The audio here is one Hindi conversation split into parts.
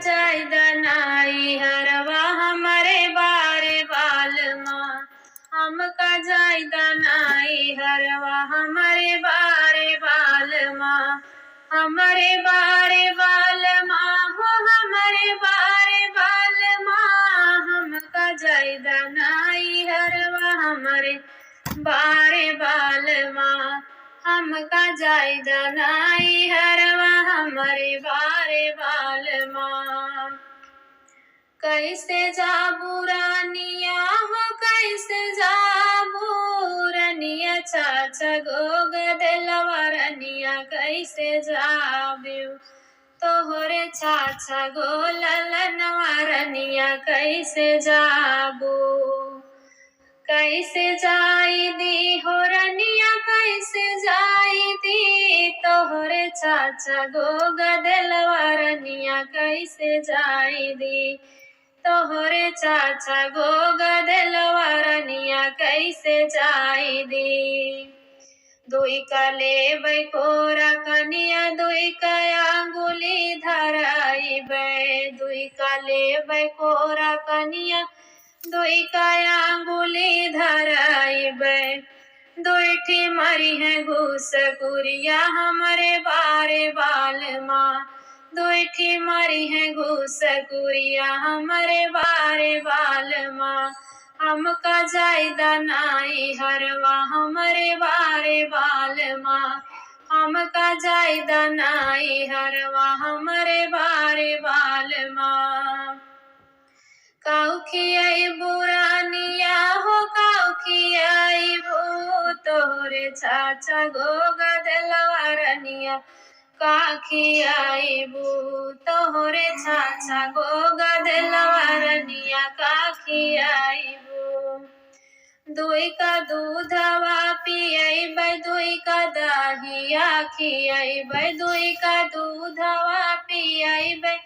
जायदा नाई हरवा हमारे बारे बाल माँ, हमका जायदा नाई हरवा हमारे बारे बाल माँ, हमारे बारे बाल माँ हो हमारे बारे बाल माँ, हमका जायदा नाई हरवा हमारे बारे बाल माँ, हमका जायदा नाई हरवा हमारे बारे बाल माँ। कैसे जाबू रानिया हो कैसे जाबू रनिया चाचा गोग दिलवा रनिया कैसे जाबू तोहरे चाचा गो ललनवा रनिया कैसे जाबू, कैसे जाई दी हो रनिया कैसे जाई दी तोहरे चाचा गो गदलवा रनिया कैसे जाई दी तोहरे चाचा गो गदलवा रनिया कैसे जाई दी। दुई का लेबै कोरा कनिया दुई का अंगुली धराइबै, दुई का लेबै कोरा कनिया दुई का अंगुली धराइबै, दुईठी मरी है घूस कुरिया हमारे बारे बाल माँ, दुईठी मरी है घूस कुरिया हमारे बारे बाल माँ, हमका जायदा नाई हरवा हमारे बारे बाल माँ, हमका जायदा नाई हरवा हमारे बारे बाल माँ। काऊ खियाई बुरानिया हो काऊ खियाई भू तोहरे चाचा गो गदलवा रनिया का खियाई भू तोहरे चाचा गो गदलवा रनिया का खियाई भू। दुई का दूधवा पियबै दुई का दहिया खियबै, दुई का दूधवा पियबै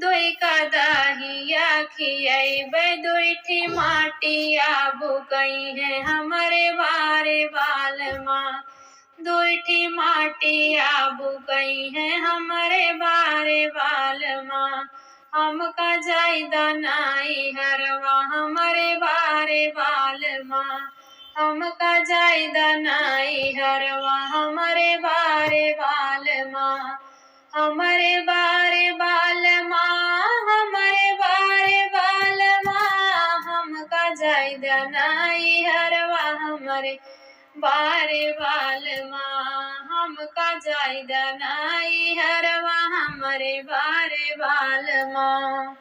दुई का दहिया खियबै, दुईठी माटिया बुकई है हमारे बारे बाल माँ, दुईठी माटिया बुकई है हमारे बारे बाल माँ, हमका जायदा नाई हरवा हमारे बारे बाल माँ, हमका जायदा नाई हरवा हमारे बारे बाल माँ, हमारे बारे बाल माँ, हमारे बारे बाल माँ, हमका जायदा नाई हरवा हमारे बारे बाल माँ, हमका जायदा नाई हरवा हमारे बारे बाल माँ।